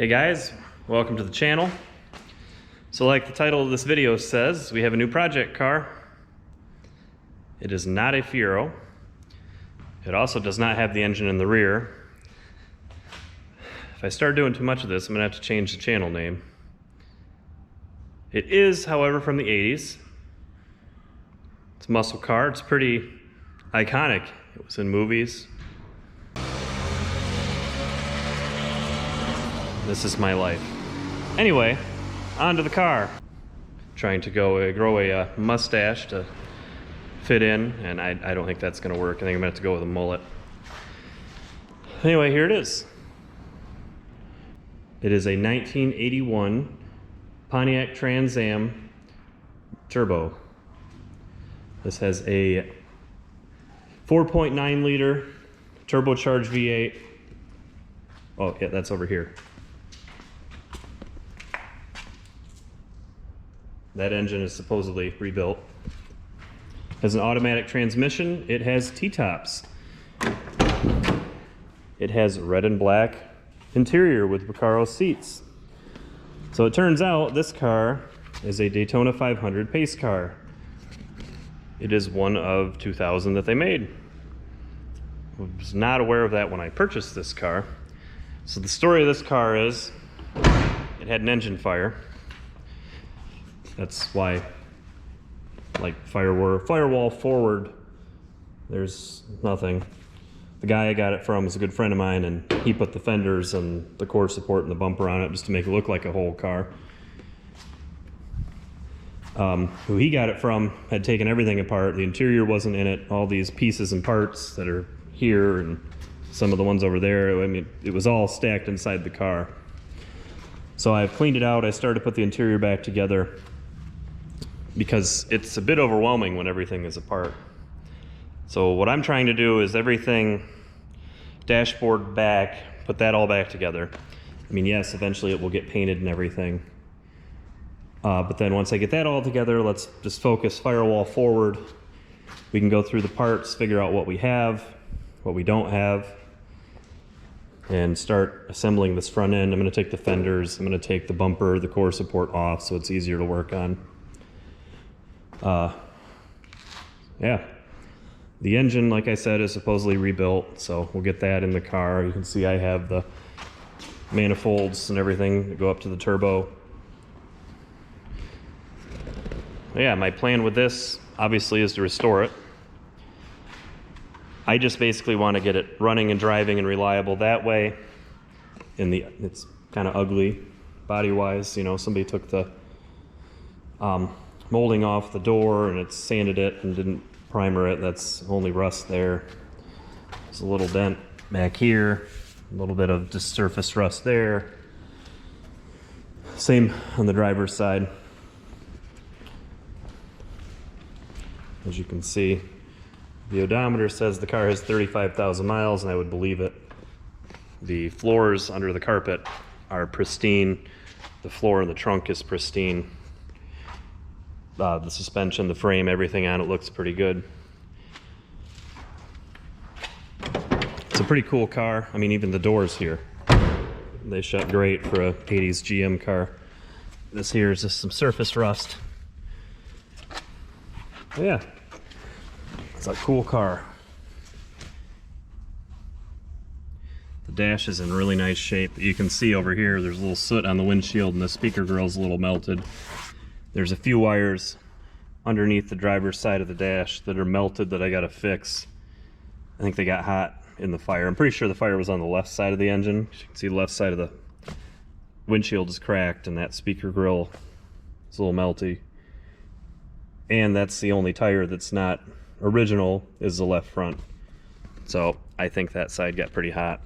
Hey guys, welcome to the channel. So like the title of this video says, we have a new project car. It is not a Fiero. It also does not have the engine in the rear. If I start doing too much of this, I'm gonna have to change the channel name. It is, however, from the 80s. It's a muscle car. It's pretty iconic. It was in movies. This is my life. Anyway, onto the car. Trying to grow a mustache to fit in, and I don't think that's gonna work. I think I'm gonna have to go with a mullet. Anyway, here it is. It is a 1981 Pontiac Trans Am Turbo. This has a 4.9 liter turbocharged V8. Oh yeah, that's over here. That engine is supposedly rebuilt. Has an automatic transmission. It has T-tops. It has red and black interior with Recaro seats. So it turns out this car is a Daytona 500 pace car. It is one of 2,000 that they made. I was not aware of that when I purchased this car. So the story of this car is, it had an engine fire. That's why, like firewall forward, there's nothing. The guy I got it from is a good friend of mine, and he put the fenders and the core support and the bumper on it just to make it look like a whole car. Who he got it from had taken everything apart. The interior wasn't in it. All these pieces and parts that are here and some of the ones over there, I mean, it was all stacked inside the car. So I've cleaned it out. I started to put the interior back together because it's a bit overwhelming when everything is apart. So what I'm trying to do is everything dashboard back, put that all back together. I mean, yes, eventually it will get painted and everything. But then once I get that all together, let's just focus firewall forward. We can go through the parts, figure out what we have, what we don't have, and start assembling this front end. I'm gonna take the fenders, I'm gonna take the bumper, the core support off so it's easier to work on. Yeah. The engine, like I said, is supposedly rebuilt, so we'll get that in the car. You can see I have the manifolds and everything that go up to the turbo. Yeah, my plan with this, obviously, is to restore it. I just basically want to get it running and driving and reliable that way. It's kind of ugly body-wise, you know, somebody took the molding off the door and it's sanded it and didn't primer it. That's only rust there. There's a little dent back here, a little bit of just surface rust there. Same on the driver's side. As you can see, the odometer says the car has 35,000 miles, and I would believe it. The floors under the carpet are pristine. The floor in the trunk is pristine. The suspension, the frame, everything on it looks pretty good. It's a pretty cool car. I mean, even the doors here, they shut great for a 80s GM car. This here is just some surface rust. But yeah, it's a cool car. The dash is in really nice shape. You can see over here, there's a little soot on the windshield and the speaker grill's a little melted. There's a few wires underneath the driver's side of the dash that are melted that I gotta fix. I think they got hot in the fire. I'm pretty sure the fire was on the left side of the engine. As you can see, the left side of the windshield is cracked and that speaker grill is a little melty. And that's the only tire that's not original, is the left front. So I think that side got pretty hot.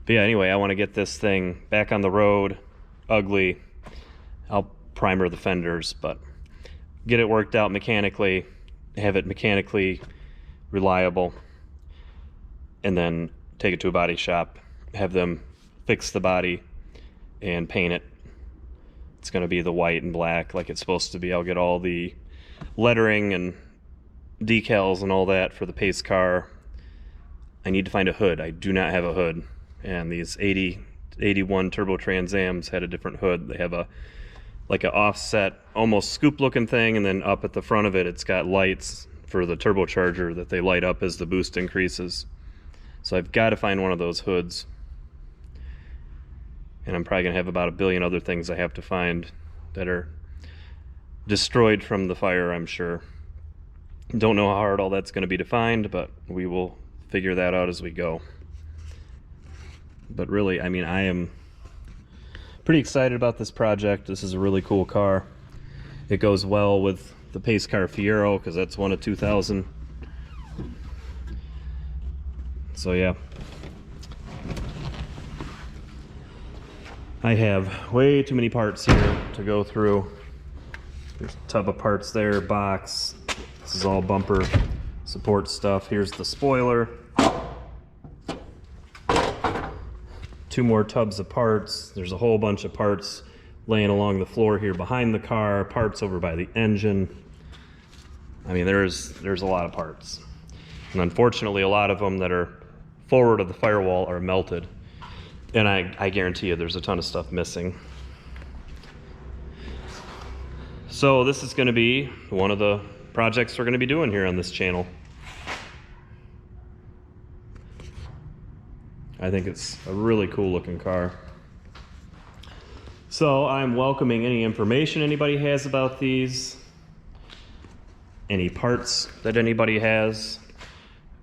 But yeah, anyway, I want to get this thing back on the road. Ugly. I'll primer the fenders, but get it worked out mechanically, have it mechanically reliable, and then take it to a body shop, have them fix the body and paint it. It's going to be the white and black like it's supposed to be. I'll get all the lettering and decals and all that for the pace car. I need to find a hood. I do not have a hood. And these 80 81 Turbo Trans Ams had a different hood. They have a like an offset, almost scoop looking thing, and then up at the front of it, it's got lights for the turbocharger that they light up as the boost increases. So I've got to find one of those hoods. And I'm probably gonna have about a billion other things I have to find that are destroyed from the fire, I'm sure. Don't know how hard all that's gonna be to find, but we will figure that out as we go. But really, I mean, I am pretty excited about this project. This is a really cool car. It goes well with the pace car Fiero because that's one of 2000. So yeah, I have way too many parts here to go through. There's a tub of parts there, box. This is all bumper support stuff. Here's the spoiler. 2 more tubs of parts. There's a whole bunch of parts laying along the floor here behind the car, parts over by the engine. I mean, there's a lot of parts. And unfortunately, a lot of them that are forward of the firewall are melted. And I guarantee you there's a ton of stuff missing. So this is gonna be one of the projects we're gonna be doing here on this channel. I think it's a really cool looking car. So I'm welcoming any information anybody has about these, any parts that anybody has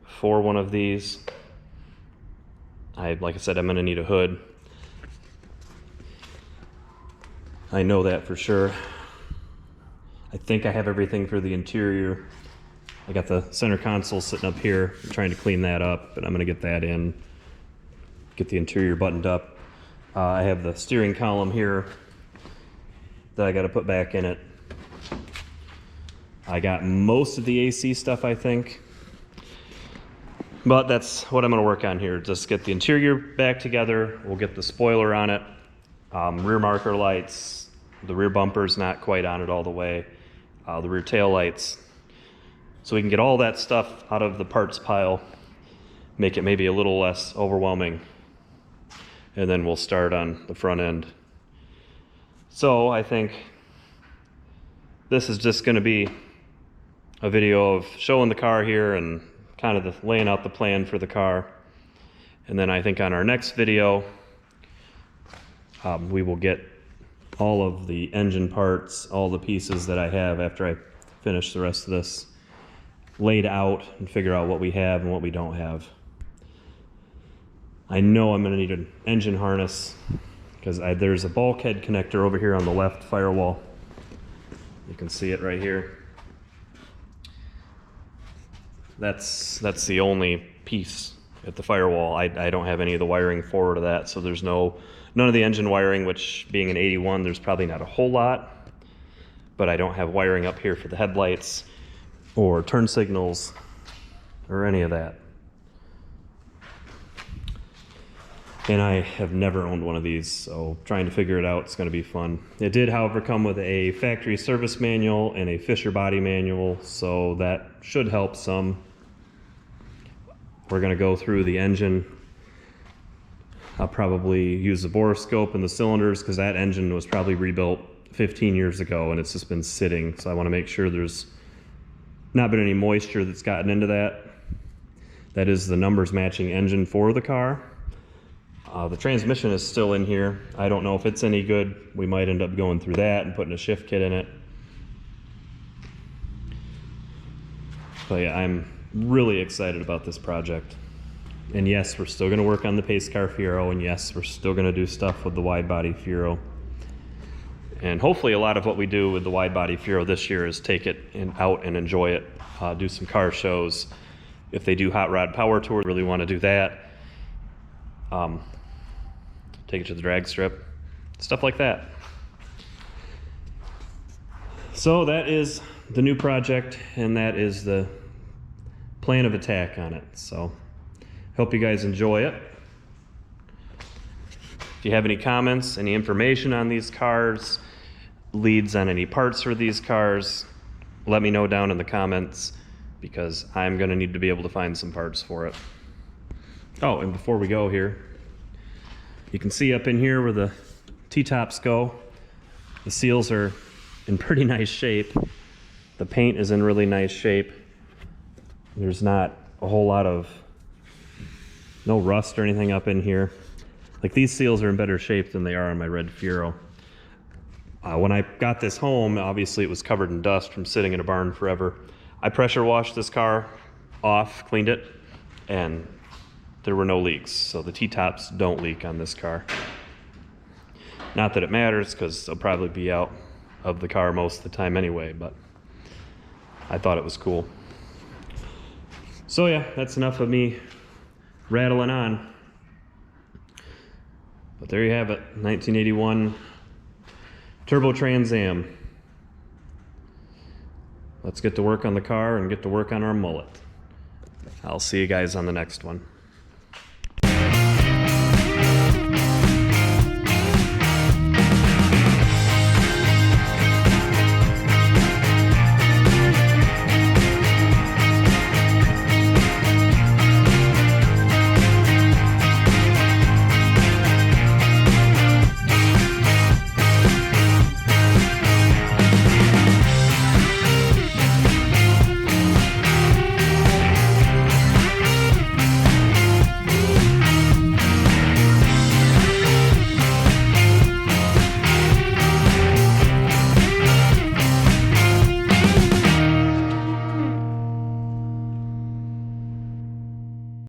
for one of these. Like I said, I'm gonna need a hood. I know that for sure. I think I have everything for the interior. I got the center console sitting up here. I'm trying to clean that up, but I'm gonna get that in. Get the interior buttoned up. I have the steering column here that I got to put back in it. I got most of the AC stuff, I think. But that's what I'm going to work on here. Just get the interior back together. We'll get the spoiler on it. Rear marker lights. The rear bumper's not quite on it all the way. The rear tail lights. So we can get all that stuff out of the parts pile. Make it maybe a little less overwhelming. And then we'll start on the front end. So I think this is just gonna be a video of showing the car here and kind of laying out the plan for the car. And then I think on our next video, we will get all of the engine parts, all the pieces that I have after I finish the rest of this laid out and figure out what we have and what we don't have. I know I'm gonna need an engine harness because there's a bulkhead connector over here on the left firewall. You can see it right here. That's the only piece at the firewall. I don't have any of the wiring forward of that, so there's none of the engine wiring, which being an 81, there's probably not a whole lot, but I don't have wiring up here for the headlights or turn signals or any of that. And I have never owned one of these, so trying to figure it out is going to be fun. It did, however, come with a factory service manual and a Fisher body manual, so that should help some. We're going to go through the engine. I'll probably use the borescope and the cylinders because that engine was probably rebuilt 15 years ago and it's just been sitting, so I want to make sure there's not been any moisture that's gotten into that. That is the numbers matching engine for the car. The transmission is still in here. I don't know if it's any good. We might end up going through that and putting a shift kit in it. But yeah, I'm really excited about this project. And yes, we're still gonna work on the pace car Fiero, and yes, we're still gonna do stuff with the wide body Fiero. And hopefully a lot of what we do with the wide body Fiero this year is take it out and enjoy it, do some car shows. If they do hot rod power tour, really wanna do that. Take it to the drag strip, stuff like that. So that is the new project, and that is the plan of attack on it. So hope you guys enjoy it. If you have any comments, any information on these cars, leads on any parts for these cars, let me know down in the comments because I'm gonna need to be able to find some parts for it. Oh, and before we go here, You can see up in here where the T-tops go, the seals are in pretty nice shape. The paint is in really nice shape. There's not a whole lot of, no rust or anything up in here. Like, these seals are in better shape than they are on my red Fiero. When I got this home, obviously it was covered in dust from sitting in a barn forever. I pressure washed this car off, cleaned it, and there were no leaks. So the T-tops don't leak on this car. Not that it matters, because they'll probably be out of the car most of the time anyway, but I thought it was cool. So yeah, that's enough of me rattling on. But there you have it, 1981 Turbo Trans Am. Let's get to work on the car and get to work on our mullet. I'll see you guys on the next one.